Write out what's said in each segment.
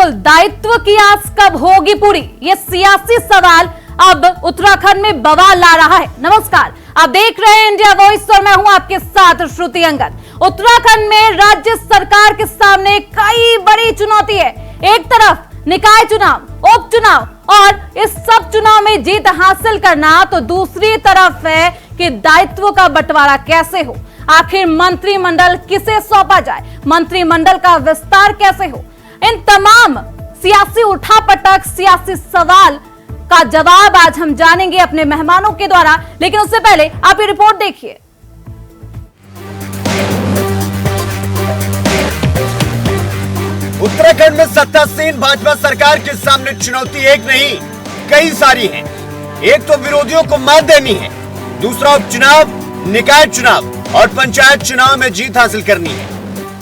बिल्कुल, दायित्व की आस कब होगी पूरी, ये सियासी सवाल अब उत्तराखंड में बवाल ला रहा है। नमस्कार, आप देख रहे हैं इंडिया वॉइस और मैं हूं आपके साथ श्रुति अंगद। उत्तराखंड में राज्य सरकार के सामने कई बड़ी चुनौती है। एक तरफ निकाय चुनाव, उपचुनाव और इस सब चुनाव में जीत हासिल करना, तो दूसरी तरफ है कि दायित्व का बंटवारा कैसे हो, आखिर मंत्रिमंडल किसे सौंपा जाए, मंत्रिमंडल का विस्तार कैसे हो। इन तमाम सियासी उठापटक, सियासी सवाल का जवाब आज हम जानेंगे अपने मेहमानों के द्वारा, लेकिन उससे पहले आप ये रिपोर्ट देखिए। उत्तराखंड में सत्तासीन भाजपा सरकार के सामने चुनौती एक नहीं कई सारी है। एक तो विरोधियों को मात देनी है, दूसरा उपचुनाव, निकाय चुनाव और पंचायत चुनाव में जीत हासिल करनी है।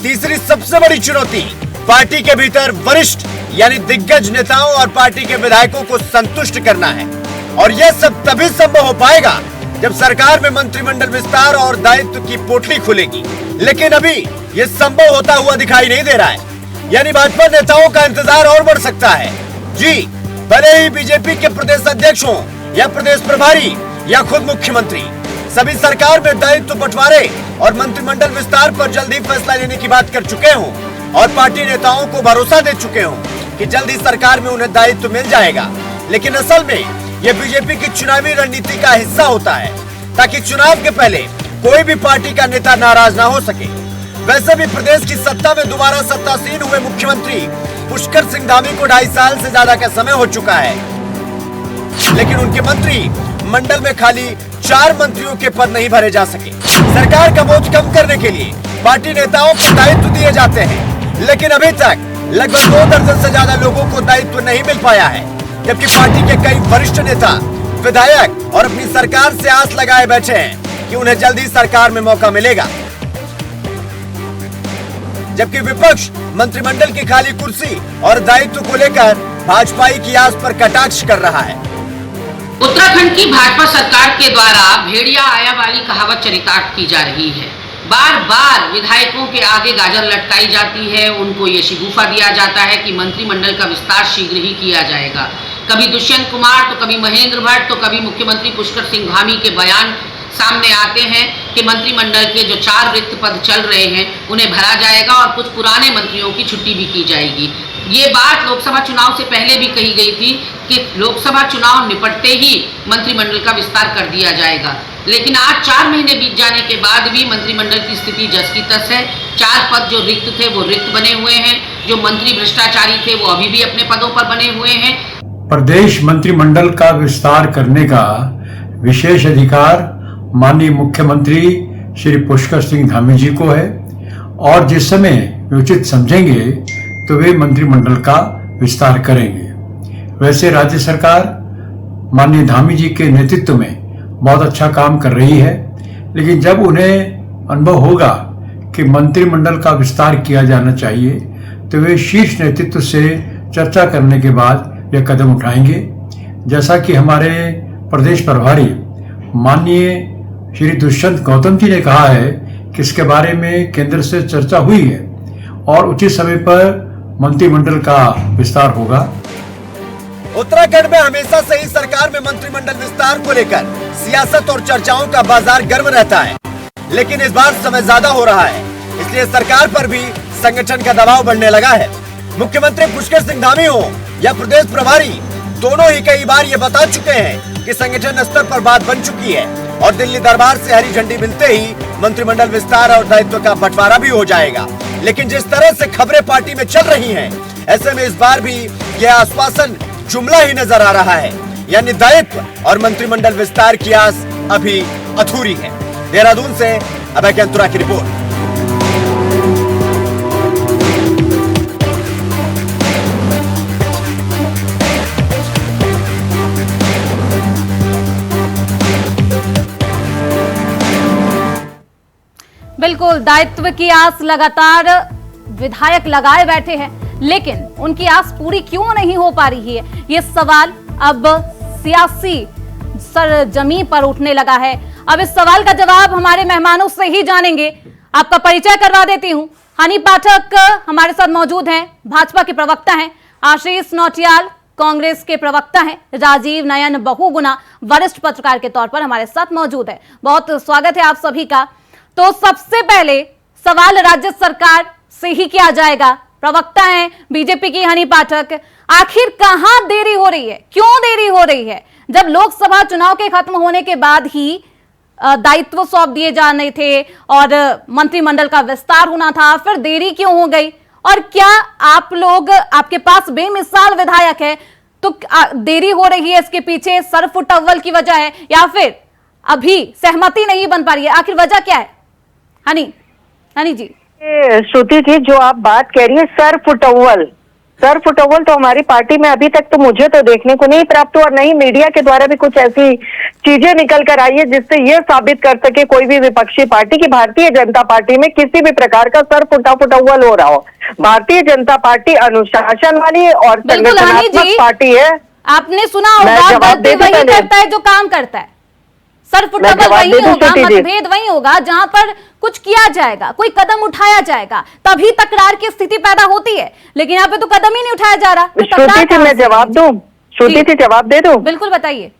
तीसरी सबसे बड़ी चुनौती पार्टी के भीतर वरिष्ठ यानी दिग्गज नेताओं और पार्टी के विधायकों को संतुष्ट करना है। और यह सब तभी संभव हो पाएगा जब सरकार में मंत्रिमंडल विस्तार और दायित्व की पोटली खुलेगी। लेकिन अभी यह संभव होता हुआ दिखाई नहीं दे रहा है, यानी भाजपा नेताओं का इंतजार और बढ़ सकता है। जी, भले ही बीजेपी के प्रदेश अध्यक्ष हों या प्रदेश प्रभारी या खुद मुख्यमंत्री, सभी सरकार में दायित्व बंटवारे और मंत्रिमंडल विस्तार पर जल्दी फैसला लेने की बात कर चुके हों और पार्टी नेताओं को भरोसा दे चुके हों कि जल्दी सरकार में उन्हें दायित्व मिल जाएगा। लेकिन असल में यह बीजेपी की चुनावी रणनीति का हिस्सा होता है, ताकि चुनाव के पहले कोई भी पार्टी का नेता नाराज ना हो सके। वैसे भी प्रदेश की सत्ता में दोबारा सत्तासीन हुए मुख्यमंत्री पुष्कर सिंह धामी को 2.5 साल से ज्यादा का समय हो चुका है, लेकिन उनके मंत्री मंडल में खाली 4 मंत्रियों के पद नहीं भरे जा सके। सरकार का बोझ कम करने के लिए पार्टी नेताओं को दायित्व दिए जाते हैं, लेकिन अभी तक लगभग 2 दर्जन से ज्यादा लोगों को दायित्व नहीं मिल पाया है। जबकि पार्टी के कई वरिष्ठ नेता, विधायक और अपनी सरकार से आस लगाए बैठे हैं कि उन्हें जल्दी सरकार में मौका मिलेगा, जबकि विपक्ष मंत्रिमंडल की खाली कुर्सी और दायित्व को लेकर भाजपा की आस पर कटाक्ष कर रहा है। उत्तराखंड की भाजपा सरकार के द्वारा भेड़िया आया वाली कहावत चरितार्थ की जा रही है। बार बार विधायकों के आगे गाजर लटकाई जाती है, उनको ये शिगुफा दिया जाता है कि मंत्रिमंडल का विस्तार शीघ्र ही किया जाएगा। कभी दुष्यंत कुमार, तो कभी महेंद्र भट्ट, तो कभी मुख्यमंत्री पुष्कर सिंह धामी के बयान सामने आते हैं कि मंत्रिमंडल के जो 4 रिक्त पद चल रहे हैं उन्हें भरा जाएगा और कुछ पुराने मंत्रियों की छुट्टी भी की जाएगी। ये बात लोकसभा चुनाव से पहले भी कही गई थी कि लोकसभा चुनाव निपटते ही मंत्रिमंडल का विस्तार कर दिया जाएगा। लेकिन आज 4 महीने बीत जाने के बाद भी मंत्रिमंडल की स्थिति जस की तस है। 4 पद जो रिक्त थे वो रिक्त बने हुए हैं, जो मंत्री भ्रष्टाचारी थे वो अभी भी अपने पदों पर बने हुए हैं। प्रदेश मंत्रिमंडल का विस्तार करने का विशेष अधिकार माननीय मुख्यमंत्री श्री पुष्कर सिंह धामी जी को है और जिस समय वे उचित समझेंगे तो वे मंत्रिमंडल का विस्तार करेंगे। वैसे राज्य सरकार माननीय धामी जी के नेतृत्व में बहुत अच्छा काम कर रही है, लेकिन जब उन्हें अनुभव होगा कि मंत्रिमंडल का विस्तार किया जाना चाहिए तो वे शीर्ष नेतृत्व से चर्चा करने के बाद यह कदम उठाएंगे। जैसा कि हमारे प्रदेश प्रभारी माननीय श्री दुष्यंत गौतम जी ने कहा है कि इसके बारे में केंद्र से चर्चा हुई है और उचित समय पर मंत्रिमंडल का विस्तार होगा। उत्तराखंड में हमेशा से ही सरकार में मंत्रिमंडल विस्तार को लेकर सियासत और चर्चाओं का बाजार गर्म रहता है, लेकिन इस बार समय ज्यादा हो रहा है, इसलिए सरकार पर भी संगठन का दबाव बढ़ने लगा है। मुख्यमंत्री पुष्कर सिंह धामी हो या प्रदेश प्रभारी, दोनों ही कई बार ये बता चुके हैं कि संगठन स्तर पर बात बन चुकी है और दिल्ली दरबार से हरी झंडी मिलते ही मंत्रिमंडल विस्तार और दायित्व का बंटवारा भी हो जाएगा। लेकिन जिस तरह से खबरें पार्टी में चल रही हैं, ऐसे में इस बार भी यह आश्वासन जुमला ही नजर आ रहा है, यानी दायित्व और मंत्रिमंडल विस्तार की आस अभी अधूरी है। देहरादून से अभय कैंतुरा की रिपोर्ट। बिल्कुल, दायित्व की आस लगातार विधायक लगाए बैठे हैं, लेकिन उनकी आस पूरी क्यों नहीं हो पा रही है, ये सवाल अब सियासी सरजमीन पर उठने लगा है। अब इस सवाल का जवाब हमारे मेहमानों से ही जानेंगे। आपका परिचय करवा देती हूं। हनी पाठक हमारे साथ मौजूद हैं, भाजपा के प्रवक्ता हैं। आशीष नौटियाल कांग्रेस के प्रवक्ता हैं, राजीव नयन बहुगुना वरिष्ठ पत्रकार के तौर पर हमारे साथ मौजूद है। बहुत स्वागत है आप सभी का। तो सबसे पहले सवाल राज्य सरकार से ही किया जाएगा। प्रवक्ता हैं बीजेपी की हनी पाठक, आखिर कहां देरी हो रही है, क्यों देरी हो रही है? जब लोकसभा चुनाव के खत्म होने के बाद ही दायित्व सौंप दिए जाने थे और मंत्रिमंडल का विस्तार होना था, फिर देरी क्यों हो गई? और क्या आप लोग, आपके पास बेमिसाल विधायक है, तो देरी हो रही है इसके पीछे सरफुटअव्वल की वजह है या फिर अभी सहमति नहीं बन पा रही है? आखिर वजह क्या है? हनी जी। श्रुति जी, जो आप बात कह रही है सर फुटअव्वल तो हमारी पार्टी में अभी तक तो मुझे तो देखने को नहीं प्राप्त हुआ, नहीं मीडिया के द्वारा भी कुछ ऐसी चीजें निकल कर आई है जिससे ये साबित कर सके कोई भी विपक्षी पार्टी की भारतीय जनता पार्टी में किसी भी प्रकार का सर फुटअव्वल हो रहा हो। भारतीय जनता पार्टी अनुशासन वाली और संगठनात्मक पार्टी है। आपने सुना होगा, गलती वही करता है जो काम करता है। सरफुटअव्वल वही होगा, मतभेद वही होगा जहां पर कुछ किया जाएगा, कोई कदम उठाया जाएगा, तभी तकरार की स्थिति पैदा होती है। लेकिन यहाँ पे तो कदम ही नहीं उठाया जा रहा। श्रुति मैं जवाब दूं? श्रुति जी जवाब दे दूं? बिल्कुल बताइए।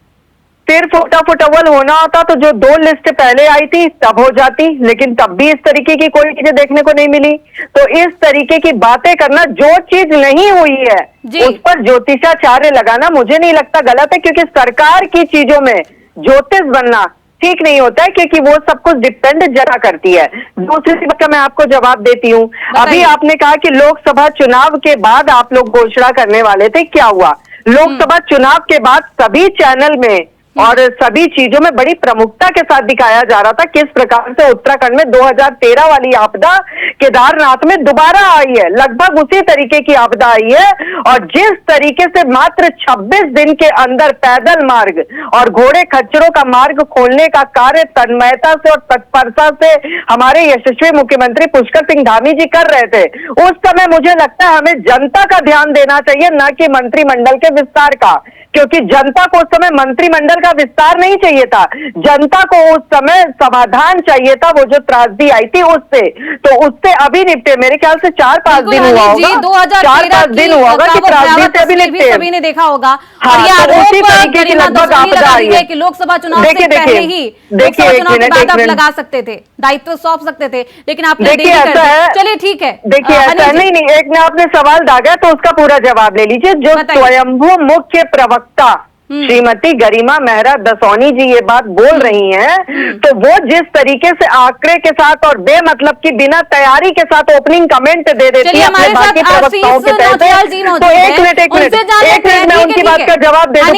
फिर फुटअव्वल होना होता तो जो 2 लिस्ट पहले आई थी तब हो जाती, लेकिन तब भी इस तरीके की कोई चीजें देखने को नहीं मिली। तो इस तरीके की बातें करना, जो चीज नहीं हुई है उस पर ज्योतिषाचार्य लगाना मुझे नहीं लगता गलत है, क्योंकि सरकार की चीजों में ज्योतिष बनना ठीक नहीं होता है, क्योंकि वो सब कुछ डिपेंड जरा करती है। दूसरी बात का मैं आपको जवाब देती हूँ। अभी आपने कहा कि लोकसभा चुनाव के बाद आप लोग घोषणा करने वाले थे, क्या हुआ? लोकसभा चुनाव के बाद सभी चैनल में और सभी चीजों में बड़ी प्रमुखता के साथ दिखाया जा रहा था किस प्रकार से उत्तराखंड में 2013 वाली आपदा केदारनाथ में दोबारा आई है। लगभग उसी तरीके की आपदा आई है, और जिस तरीके से मात्र 26 दिन के अंदर पैदल मार्ग और घोड़े खच्चरों का मार्ग खोलने का कार्य तन्मयता से और तत्परता से हमारे यशस्वी मुख्यमंत्री पुष्कर सिंह धामी जी कर रहे थे, उस समय मुझे लगता है हमें जनता का ध्यान देना चाहिए, न कि मंत्रिमंडल के विस्तार का। क्योंकि जनता को उस समय मंत्रिमंडल का विस्तार नहीं चाहिए था, जनता को उस समय समाधान चाहिए था। वो जो त्रासदी आई थी उससे, तो उससे अभी निपटे। मेरे ख्याल से 4-5 दिन हुआ होगा, 4-5 दिन हुआ होगा कि त्रासदी से अभी निपटे। सभी ने देखा होगा। हाँ, और ये उसी तरीके की लगभग आपदा आई है कि लोकसभा चुनाव से पहले ही, लोकसभा चुनाव के बाद आप लगा सकते थे, दायित्व सौंप सकते थे, लेकिन आपने देरी कर दी। चलिए ठीक है, देखिए ऐसा नहीं, एक ने आपने सवाल दागा तो उसका पूरा जवाब ले लीजिए। जो स्वयंभू मुख्य प्रवक्ता श्रीमती गरिमा मेहरा दसौनी जी ये बात बोल रही हैं, तो वो जिस तरीके से आंकड़े के साथ और बेमतलब की बिना तैयारी के साथ ओपनिंग कमेंट दे देती है अपने बाकी प्रवक्ताओं के तहत, तो एक मिनट मैं उनकी बात का जवाब दे दूं,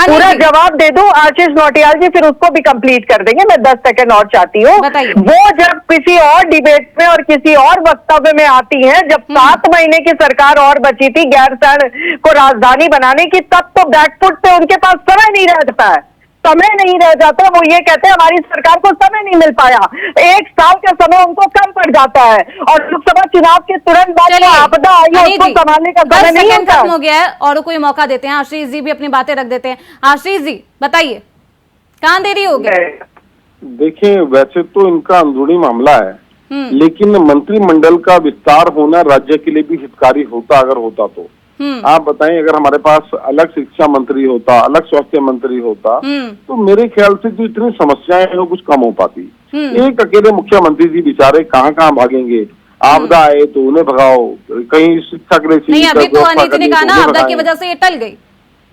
पूरा जवाब दे दूं आशीष नौटियाल जी, फिर उसको भी कंप्लीट कर देंगे। मैं 10 सेकंड और चाहती हूँ। वो जब किसी और डिबेट में और किसी और वक्तव्य में आती है, जब 7 महीने की सरकार और बची थी गैरसैंण को राजधानी बनाने की, तब तो बैकफुट पे उनके पास समय नहीं रहता है, समय नहीं रह जाता। वो ये कहते हैं हमारी सरकार को समय नहीं मिल पाया, 1 साल का समय उनको कम पड़ जाता है, और लोकसभा चुनाव के तुरंत बाद जो आपदा आई है उसको संभालने का समय नहीं होता। खत्म हो गया है और कोई मौका देते हैं, आशीष जी भी अपनी बातें रख देते हैं। आशीष जी बताइए, कहां देरी हो गई? देखिए, वैसे तो इनका अंदरूनी मामला है, लेकिन मंत्रिमंडल का विस्तार होना राज्य के लिए भी हितकारी होता अगर होता तो। आप बताएं, अगर हमारे पास अलग शिक्षा मंत्री होता, अलग स्वास्थ्य मंत्री होता, तो मेरे ख्याल से जो इतनी समस्याएं हैं वो कुछ कम हो पाती। एक अकेले मुख्यमंत्री जी बेचारे कहाँ भागेंगे? आपदा आए तो उन्हें भगाओ, कहीं शिक्षा के लिए नहीं, अभी तो अनित ने कहा ना आपदा की वजह से ये टल गई।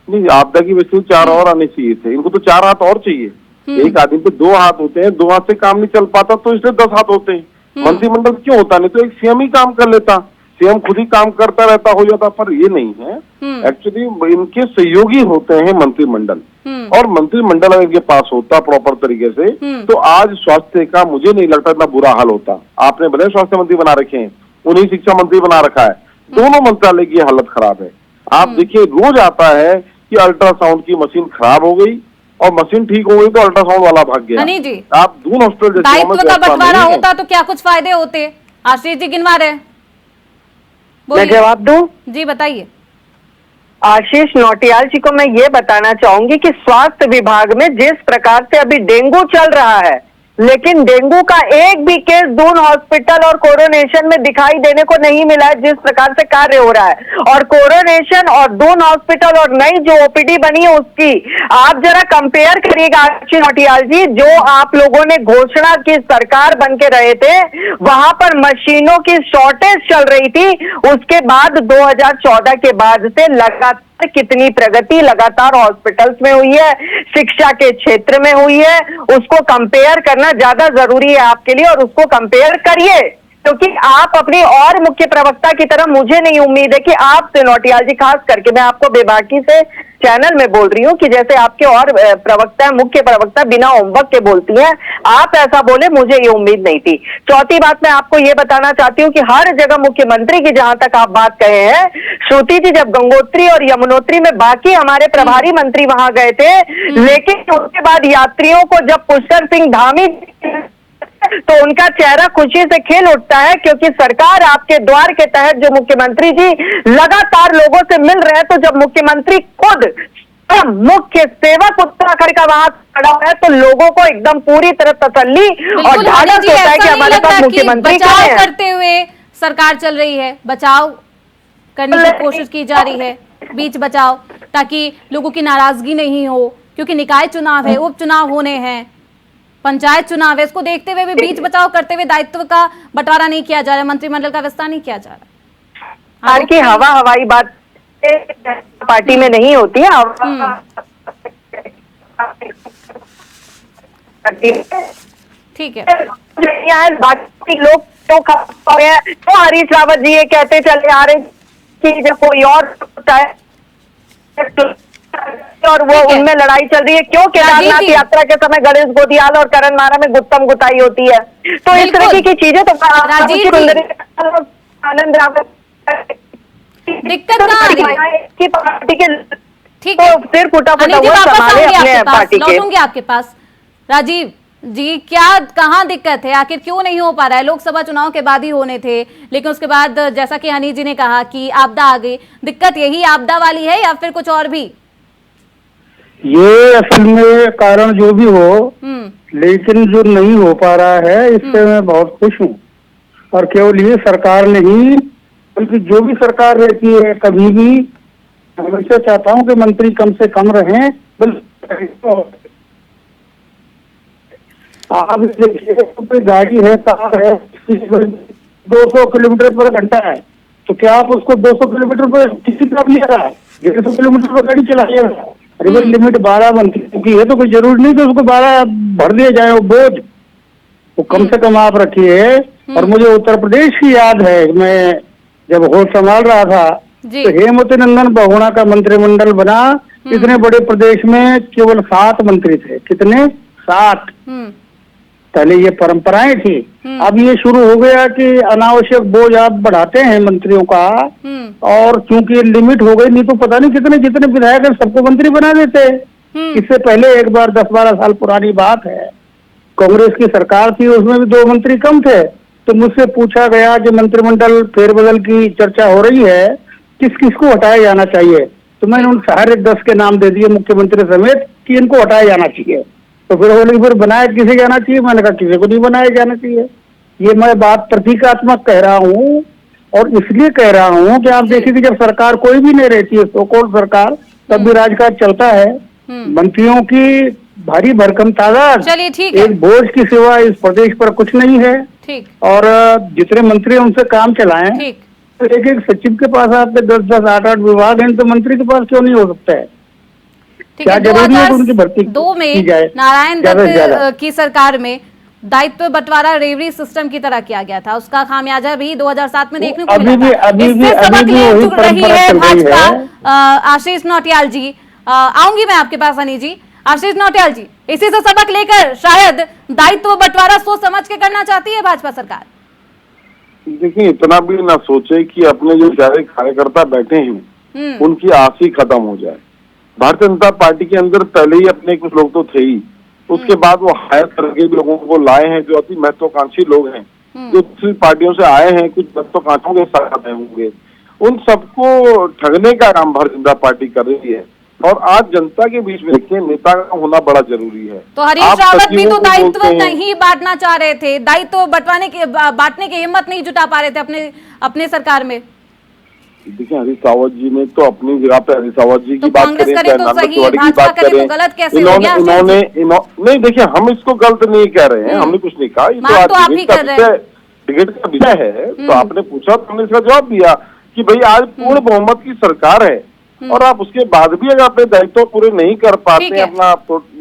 नहीं, आपदा की वजह से 4 और आने चाहिए थे, इनको तो 4 हाथ और चाहिए। एक आदमी पे 2 हाथ होते हैं, 2 हाथ से काम नहीं चल पाता तो इसलिए 10 हाथ होते हैं। मंत्रिमंडल क्यों होता? नहीं तो एक सीएम ही काम कर लेता, सीएम खुद ही काम करता रहता, हो जाता। पर ये नहीं है, एक्चुअली इनके सहयोगी होते हैं मंत्रिमंडल, और मंत्रिमंडल अगर इनके पास होता प्रॉपर तरीके से, तो आज स्वास्थ्य का मुझे नहीं लगता इतना बुरा हाल होता। आपने भले स्वास्थ्य मंत्री बना रखे हैं, उन्हीं शिक्षा मंत्री बना रखा है, दोनों मंत्रालय की हालत खराब है। आप देखिए, रोज आता है कि अल्ट्रासाउंड की मशीन खराब हो गई, और मशीन ठीक हो गई तो अल्ट्रासाउंड वाला भाग गया। जी, आप दून हॉस्पिटल दायित्व का बंटवारा होता तो क्या कुछ फायदे होते? आशीष जी गिनवा रहे, मैं जवाब दूं? जी बताइए। आशीष नौटियाल जी को मैं ये बताना चाहूंगी कि स्वास्थ्य विभाग में जिस प्रकार से अभी डेंगू चल रहा है, लेकिन डेंगू का एक भी केस दून हॉस्पिटल और कोरोनेशन में दिखाई देने को नहीं मिला है, जिस प्रकार से कार्य हो रहा है। और कोरोनेशन और दून हॉस्पिटल और नई जो ओपीडी बनी है उसकी आप जरा कंपेयर करिएगा आशीष नौटियाल जी। जो आप लोगों ने घोषणा की सरकार बन के रहे थे, वहां पर मशीनों की शॉर्टेज चल रही थी। उसके बाद 2014 के बाद से लगातार कितनी प्रगति लगातार हॉस्पिटल्स में हुई है, शिक्षा के क्षेत्र में हुई है, उसको कंपेयर करना ज्यादा जरूरी है आपके लिए, और उसको कंपेयर करिए। क्योंकि आप अपनी और मुख्य प्रवक्ता की तरह, मुझे नहीं उम्मीद है कि आपसे नौटियाल जी, खास करके मैं आपको बेबाकी से चैनल में बोल रही हूँ कि जैसे आपके और प्रवक्ता, मुख्य प्रवक्ता बिना होमवर्क के बोलती हैं, आप ऐसा बोले, मुझे ये उम्मीद नहीं थी। चौथी बात मैं आपको ये बताना चाहती हूँ कि हर जगह मुख्यमंत्री की जहां तक आप बात कहे हैं, श्रुति जी जब गंगोत्री और यमुनोत्री में बाकी हमारे प्रभारी मंत्री वहां गए थे, लेकिन उसके बाद यात्रियों को जब पुष्कर सिंह धामी तो उनका चेहरा खुशी से खिल उठता है, क्योंकि सरकार आपके द्वार के तहत जो मुख्यमंत्री जी लगातार लोगों से मिल रहे हैं, तो जब मुख्यमंत्री खुद मुख्य सेवक उत्तराखंड का वहां खड़ा है तो लोगों को एकदम पूरी तरह तसल्ली और ढाढ़स होता है कि हमारे पास मुख्यमंत्री बचाव करते हुए सरकार चल रही है, बचाव करने की कोशिश की जा रही है, बीच बचाव, ताकि लोगों की नाराजगी नहीं हो, क्योंकि निकाय चुनाव है, उपचुनाव होने हैं, पंचायत चुनाव है, इसको देखते हुए भी बीच बचाव करते हुए दायित्व का बंटवारा नहीं किया जा रहा, मंत्रिमंडल का विस्तार नहीं किया जा रहा। की हवाई बात पार्टी में नहीं होती है। ठीक है, बाकी लोग तो हरीश रावत जी ये कहते चले आ रहे कि जब कोई और होता है और वो उनमें लड़ाई चल रही है, क्यों केदारनाथ यात्रा के समय गणेश गोदियाल और करण मारा में गुत्तम गुताई होती है। तो इस तरह की चीजें तो आनंद दिक्कत कहाँ आ रही है की पार्टी के, ठीक है, फिर फुटा अनिल जी हुआ वापस संभाले आऊंगी अपने आपके पास, पार्टी के। लौटूंगी आपके पास। राजीव जी, कहाँ दिक्कत है, आखिर क्यों नहीं हो पा रहा है? लोकसभा चुनाव के बाद ही होने थे, लेकिन उसके बाद जैसा कि हनी जी ने कहा कि आपदा आ गई, दिक्कत यही आपदा वाली है या फिर कुछ और भी? ये असल में कारण जो भी हो, लेकिन जो नहीं हो पा रहा है इससे मैं बहुत खुश हूँ। और केवल ये सरकार नहीं, बल्कि जो भी सरकार रहती है कभी भी, हमेशा चाहता हूँ कि मंत्री कम से कम रहें। आप देखिए, कोई गाड़ी है, कार है, 200 किलोमीटर पर घंटा है, तो क्या आप उसको 200 किलोमीटर पर किसी तरफ नहीं आ रहा है, 150 किलोमीटर पर गाड़ी चलाइएगा। रिवर लिमिट 12 बनती है, तो कोई जरूरी नहीं कि उसको 12 भर दिया जाए वो बोझ, वो कम से कम आप रखिए। और मुझे उत्तर प्रदेश की याद है, मैं जब होश संभाल रहा था तो हेमवती नंदन बहुगुणा का मंत्रिमंडल बना। इतने बड़े प्रदेश में केवल 7 मंत्री थे। कितने? 7। पहले ये परंपराएं थी, अब ये शुरू हो गया कि अनावश्यक बोझ आप बढ़ाते हैं मंत्रियों का, और चूंकि लिमिट हो गई, नहीं तो पता नहीं कितने जितने विधायक हैं सबको मंत्री बना देते। इससे पहले एक बार 10-12 साल पुरानी बात है, कांग्रेस की सरकार थी, उसमें भी 2 मंत्री कम थे। तो मुझसे पूछा गया कि मंत्रिमंडल फेरबदल की चर्चा हो रही है, किस किस को हटाया जाना चाहिए, तो मैंने उन सारे 10 के नाम दे दिए मुख्यमंत्री समेत कि इनको हटाया जाना चाहिए। तो फिर बनाया किसे जाना चाहिए, मैंने कहा किसी को नहीं बनाया जाना चाहिए। ये मैं बात प्रतीकात्मक कह रहा हूँ, और इसलिए कह रहा हूँ कि आप देखिए कि जब सरकार कोई भी नहीं रहती है, सो-कॉल्ड सरकार, तब भी राजकाज चलता है। मंत्रियों की भारी भरकम तादाद, एक बोझ की सिवा इस प्रदेश पर कुछ नहीं है। और जितने मंत्री उनसे काम चलाएं, तो एक सचिव के पास आपके 10-10, 8-8 विभाग हैं, तो मंत्री के पास क्यों नहीं हो सकता है? क्या जरूरी है उनकी भर्ती 2002 में नारायण दत्त की सरकार में दायित्व बंटवारा रेवड़ी सिस्टम की तरह किया गया था, उसका खामियाजा भी 2007 में देखने को मिला था। इससे सबक ले चुक रही है भाजपा। आशीष नौटियाल जी, आऊंगी मैं आपके पास। हनी जी, आशीष नौटियाल जी, इसी से सबक लेकर शायद दायित्व बंटवारा सोच समझ के करना चाहती है भाजपा सरकार। देखिए, इतना भी ना सोचे कि अपने जो सारे कार्यकर्ता बैठे हैं उनकी आस ही खत्म हो जाए। भारतीय जनता पार्टी के अंदर पहले ही अपने कुछ लोग तो थे ही, उसके बाद वो हायर करके भी लोगों को लाए हैं जो अति महत्वाकांक्षी लोग हैं, जो दूसरी पार्टियों से आए हैं, कुछ महत्वाकांक्षियों के साथ आए होंगे। उन सबको ठगने का काम भारतीय जनता पार्टी कर रही है। और आज जनता के बीच में देखिए नेता का होना बड़ा जरूरी है। तो हरीश आप रावत भी सचिवों तो को दायित्व बोलते हैं। नहीं बांटना चाह रहे थे, दायित्व बांटने की हिम्मत नहीं जुटा पा रहे थे अपने सरकार में। देखिए हरीश रावत जी ने तो अपनी जगह पे हरीश रावत जी तो की बात कांग्रेस करें, करे चाहे तो नारायण सही, तिवारी की भाजपा बात करे तो करें, गलत कैसे हो गया? नहीं देखिए हम इसको गलत नहीं कह रहे हैं, हमने कुछ नहीं कहा, ये मान तो आज आप ही कर रहे हैं। टिकट का विषय है। तो आपने पूछा तो हमने इसका जवाब दिया कि भाई आज पूर्ण बहुमत की सरकार है और आप उसके बाद भी अगर अपने दायित्व पूरे नहीं कर पाते ठीक हैं, है। अपना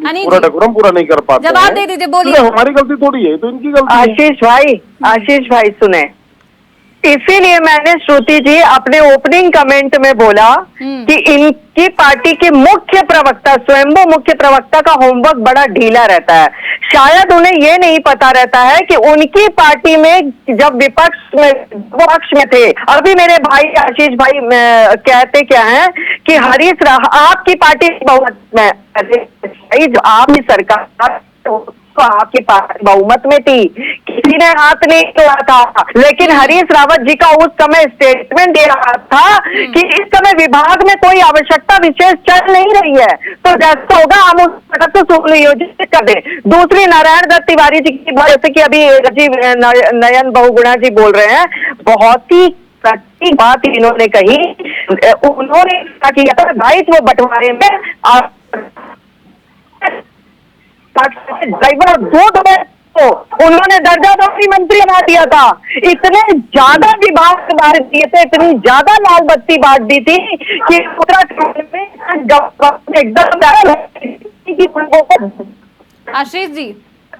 हनी पूरा जी, डेकोरम पूरा नहीं कर पाते जवाब हैं, दे दीजिए, बोलिए। तो हमारी गलती थोड़ी है, तो इनकी गलती है। आशीष भाई सुने, इसीलिए मैंने श्रुति जी अपने ओपनिंग कमेंट में बोला कि इनकी पार्टी के मुख्य प्रवक्ता, स्वयंभू मुख्य प्रवक्ता का होमवर्क बड़ा ढीला रहता है। शायद उन्हें ये नहीं पता रहता है कि उनकी पार्टी में जब विपक्ष में थे, अभी मेरे भाई आशीष भाई कहते क्या है कि हरीश आपकी पार्टी बहुमत में, जो आपकी सरकार तो आपकी पार्टी बहुमत में थी, किसी ने हाथ नहीं तोड़ा था, लेकिन हरीश रावत जी का उस समय स्टेटमेंट दे रहा था कि इस समय विभाग में कोई आवश्यकता विशेष चल नहीं रही है, तो जैसा होगा हम उस घटक को सुनियोजित कर दें। दूसरी नारायण दत्त तिवारी जी की, जैसे कि अभी राजीव नयन बहुगुणा जी बोल रहे हैं, बहुत ही सच्ची बात इन्होंने कही। उन्होंने किया था दायित्व बंटवारे में ड्राइवर दूध में तो उन्होंने दर्जा दौरी मंत्री बना दिया था। इतने ज्यादा विभाग बांट दिए थे, इतनी ज्यादा लाल बत्ती बांट दी थी कि उत्तराखंड में एकदम आशीष जी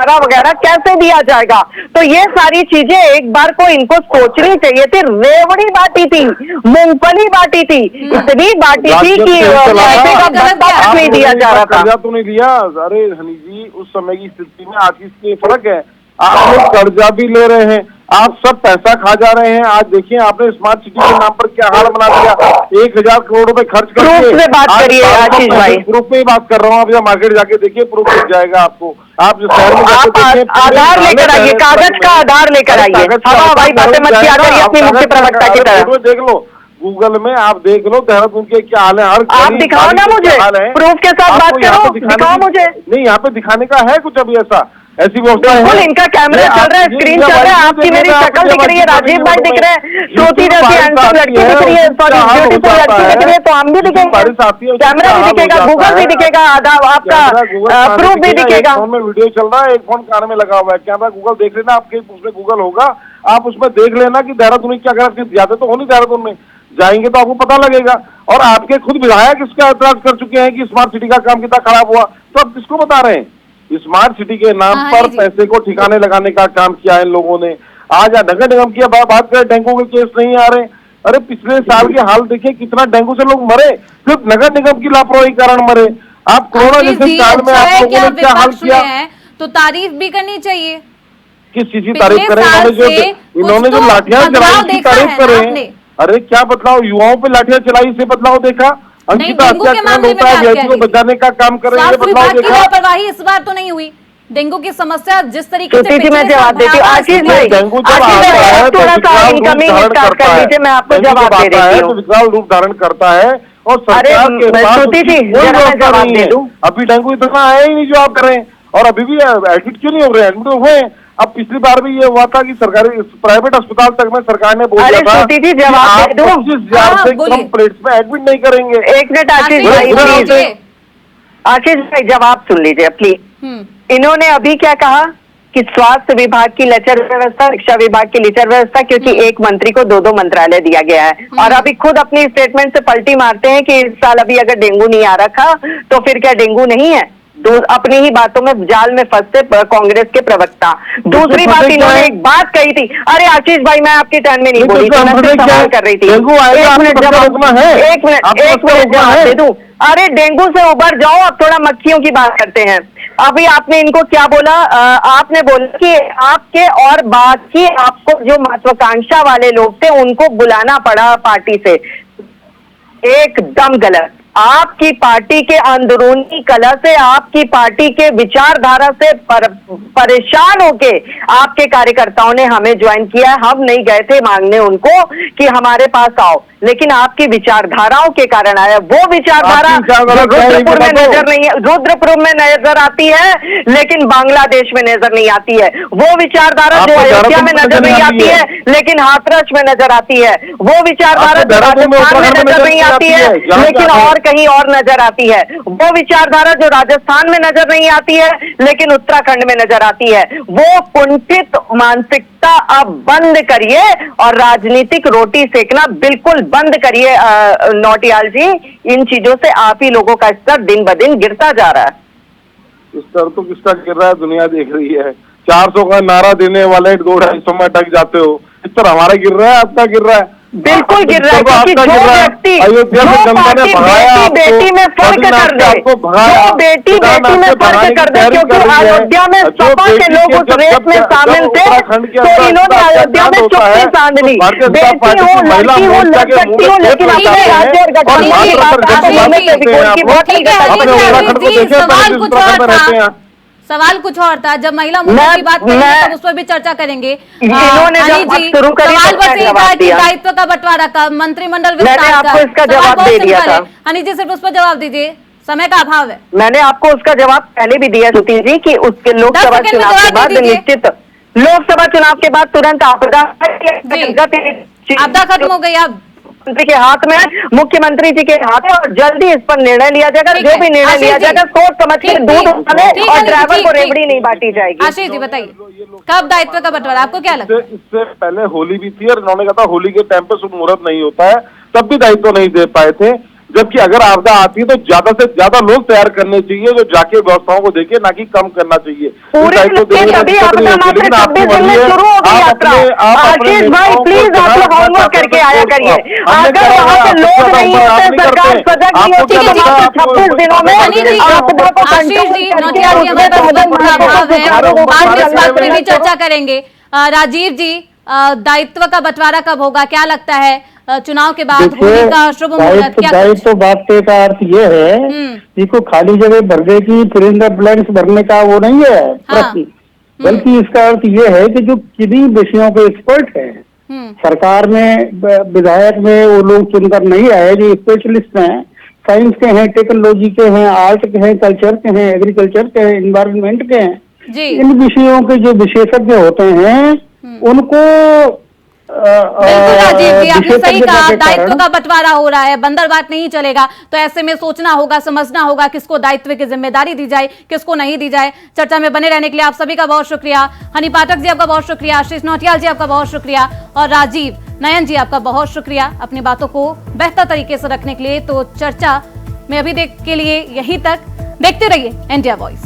वगैरह कैसे दिया जाएगा। तो ये सारी चीजें एक बार को इनको सोचनी चाहिए थी। रेवड़ी बांटी थी, मूंगफली बांटी थी, इतनी बांटी थी कि पैसे का बंदोबस्त नहीं दिया जा रहा था। कर्जा तो नहीं लिया। अरे हनी जी, उस समय की स्थिति में आज इसके फर्क है। आप लोग कर्जा भी ले रहे हैं, आप सब पैसा खा जा रहे हैं। आज देखिए आपने स्मार्ट सिटी के नाम पर क्या हाल बना दिया। 1000 करोड़ रुपए खर्च करके प्रूफ से बात करिए आशीष भाई। प्रूफ में ही बात कर रहा हूँ। आप जब मार्केट जाके देखिए प्रूफ मिल जाएगा आपको। आप जो शहर में आप आधार लेकर आइए, कागज का आधार लेकर आइए। हवा भाई बातें मत किया करिए अपनी मुख्य प्रवक्ता की तरह। देख लो गूगल में, आप देख लो देहरादून के क्या हाल है। हर आप दिखाओ ना मुझे, प्रूफ के साथ बात करो, दिखाओ मुझे। नहीं, यहाँ पे दिखाने का है कुछ अभी ऐसी व्यवस्था बिल्कुल, इनका कैमरा चल रहा है, स्क्रीन चल रहा है, आपकी मेरी शक्ल दिख रही है, राजीव भाई दिख रहे हैं, श्रुति जैसी हैंडसम लड़की दिख रही है, सॉरी ब्यूटीफुल लड़की दिख रही है, तो हम भी दिखेंगे, कैमरा भी दिखेगा, गूगल भी दिखेगा, आपका प्रूफ भी दिखेगा। फोन में वीडियो चल रहा है, एक फोन कान में लगा हुआ है, कैमरा गूगल देख लेना, आपके उसमें गूगल होगा, आप उसमें देख लेना कि देहरादून क्या कर ज्यादा तो हो नहीं, देहरादून में जाएंगे तो आपको पता लगेगा। और आपके खुद विधायक इसका ऐतराज कर चुके हैं कि स्मार्ट सिटी का काम कितना खराब हुआ, तो आप किसको बता रहे हैं? स्मार्ट सिटी के नाम पर पैसे को ठिकाने लगाने का काम किया है इन लोगों ने। आज नगर निगम की बात करें, डेंगू के केस नहीं आ रहे। अरे पिछले साल के हाल देखिए, कितना डेंगू से लोग मरे, सिर्फ नगर निगम की लापरवाही कारण मरे। आप कोरोना जैसे काल में आप लोगों ने क्या हाल किया, तो तारीफ भी करनी चाहिए। किस चीज की तारीफ करें? इन्होंने जो लाठियां चलाई उसकी तारीफ करें। अरे क्या बदलाव, युवाओं पे लाठियां चलाई से बदलाव देखा? अंकिता हत्याकांड होता है, व्यक्ति को बचाने का काम कर रहे हैं, बदलाव देखा? लापरवाही इस बार तो नहीं हुई। डेंगू की समस्या जिस तरीके से मैं जवाब देती हूँ आशीष भाई, थोड़ा सा इनकमिंग स्टार्ट कर लीजिए, मैं आपको जवाब दे देती हूँ। विकराल रूप धारण करता है और सरकार के पास अभी डेंगू इतना है ही नहीं जो आप करें, और अभी भी एडमिट क्यों नहीं हो रहे? एडमिट हुए। अब पिछली बार भी ये हुआ था कि सरकारी प्राइवेट अस्पताल तक में सरकार ने बोल दिया था कि आप 25,000 से कम प्लेट्स में एडमिट नहीं करेंगे। एक मिनट आशीष भाई, आशीष भाई जवाब सुन लीजिए प्लीज। इन्होंने अभी क्या कहा कि स्वास्थ्य विभाग की लचर व्यवस्था, शिक्षा विभाग की लचर व्यवस्था, क्योंकि एक मंत्री को 2 मंत्रालय दिया गया है, और अभी खुद अपनी स्टेटमेंट से पलटी मारते हैं कि इस साल अभी अगर डेंगू नहीं आ रखा तो फिर क्या डेंगू नहीं है? अपनी ही बातों में जाल में फंसते कांग्रेस के प्रवक्ता। दूसरी बात, इन्होंने एक बात कही थी, अरे आशीष भाई मैं आपके टर्न में नहीं बोली थी, मैं सिर्फ सवाल कर रही थी। एक मिनट जवाब दे दूं। अरे डेंगू से उबर जाओ, अब थोड़ा मक्खियों की बात करते हैं। अभी आपने इनको क्या बोला? आपने बोला कि आपके और बाकी आपको जो महत्वाकांक्षा वाले लोग थे उनको बुलाना पड़ा पार्टी से। एकदम गलत। आपकी पार्टी के अंदरूनी कलह से, आपकी पार्टी के विचारधारा से परेशान होके आपके कार्यकर्ताओं ने हमें ज्वाइन किया। हम नहीं गए थे मांगने उनको कि हमारे पास आओ, लेकिन आपकी विचारधाराओं के कारण आया। वो विचारधारा रुद्रपुर में नजर नहीं है, रुद्रपुर में नजर आती है लेकिन बांग्लादेश में नजर नहीं आती है। वो विचारधारा जो अयोध्या में नजर नहीं आती है लेकिन हाथरस में नजर आती है। वो विचारधारा जो राजस्थान में नजर नहीं आती है लेकिन और कहीं और नजर आती है। वो विचारधारा जो राजस्थान में नजर नहीं आती है लेकिन उत्तराखंड में नजर आती है। वो कुंठित मानसिकता अब बंद करिए और राजनीतिक रोटी सेकना बिल्कुल बंद करिए। नौटियाल जी, इन चीजों से आप ही लोगों का स्तर दिन ब दिन गिरता जा रहा है। स्तर तो किसका गिर रहा है दुनिया देख रही है। 400 का नारा देने वाले 200-250 में अटक जाते हो। स्तर हमारा गिर रहा है, आपका गिर रहा है? बिल्कुल गिर रहा है, क्योंकि जो व्यक्ति अयोध्या में जनता ने भगाया, बेटी में फर्क कर दे, जो बेटी में फर्क कर दे, क्योंकि अयोध्या में सपा के लोग उस रेस में शामिल थे तो इन्होंने अयोध्या में चुप्पी साध ली। बेटी हो, लड़की हो, लड़ सकती हो, लेकिन अपने राज्य और गठबंधन की बात सवाल कुछ और था। जब महिला मुद्दे की बात करेंगे तब उस पर भी चर्चा करेंगे। इन्होंने जब बात शुरू करी सवाल तो बस मैंने ये था जवाब कि दिया। दायित्व का बंटवारा का, मंत्रिमंडल विस्तार का, आपको इसका सवाल जवाब बहुत दे दिया सिंपल है। था। हनी जी सिर्फ उस पर जवाब दीजिए, समय का अभाव है। मैंने आपको उसका जवाब पहले भी दिया श्रुति जी कि उसके लोकसभा सेकंड में चुनाव के जवाब बाद दे दीजिए। निश्चित लोकसभा चुनाव के बाद तुरंत आपदा खत्म हो गई। अब मंत्री के हाथ में, मुख्यमंत्री जी के हाथ में, और जल्दी इस पर निर्णय लिया जाएगा। जो भी निर्णय लिया जाएगा सोच समझ के दूध उठाने और ड्राइवर को रेवड़ी नहीं बांटी जाएगी। आशीष जी बताइए, कब दायित्व का बंटवारा, आपको क्या लगता है? इससे पहले होली भी थी और इन्होंने कहा था होली के टाइम पे शुभ मुहूर्त नहीं होता है, तब भी दायित्व नहीं दे पाए थे। जबकि अगर आपदा आती है तो ज्यादा से ज्यादा लोग तैयार करने चाहिए जो जाके व्यवस्थाओं को देखे, ना कि कम करना चाहिए। पूरे तभी आपदा मात्र 26 दिन में शुरू होगी यात्रा। आशीष भाई प्लीज आप लोग होमवर्क करके आया करिए। अगर वहाँ पे लोग नहीं होते, सरकार सजग नहीं होती तो मात्र 26 दिनों में आपदा को आशीष जी, नौटियाल जी, हमारे पास वक्त का अभाव है, बाद में इस बात पर भी चर्चा करेंगे। राजीव जी, दायित्व का बंटवारा कब होगा, क्या लगता है? चुनाव के बाद होली का शुभ मुहूर्त क्या? दायित्व बांटने का अर्थ ये है कि कोई खाली जगह भरने की, फिर इन द ब्लैंक्स भरने का वो नहीं है प्रश्न, बल्कि इसका अर्थ ये है कि जो किन्हीं विषयों के एक्सपर्ट हैं सरकार में, विधायक में, वो लोग चुनकर नहीं आए जो स्पेशलिस्ट हैं, साइंस के हैं, टेक्नोलॉजी के हैं, आर्ट के हैं, कल्चर के हैं, एग्रीकल्चर के हैं, एनवायरमेंट के हैं, इन विषयों के जो विशेषज्ञ होते हैं उनको बिल्कुल राजीव जी, आपने सही कहा, दायित्व का बंटवारा हो रहा है, बंदर बात नहीं चलेगा। तो ऐसे में सोचना होगा, समझना होगा किसको दायित्व की जिम्मेदारी दी जाए, किसको नहीं दी जाए। चर्चा में बने रहने के लिए आप सभी का बहुत शुक्रिया। हनी पाठक जी आपका बहुत शुक्रिया, आशीष नौटियाल जी आपका बहुत शुक्रिया और राजीव नयन जी आपका बहुत शुक्रिया अपनी बातों को बेहतर तरीके से रखने के लिए। तो चर्चा में अभी के लिए यहीं तक। देखते रहिए इंडिया वॉइस।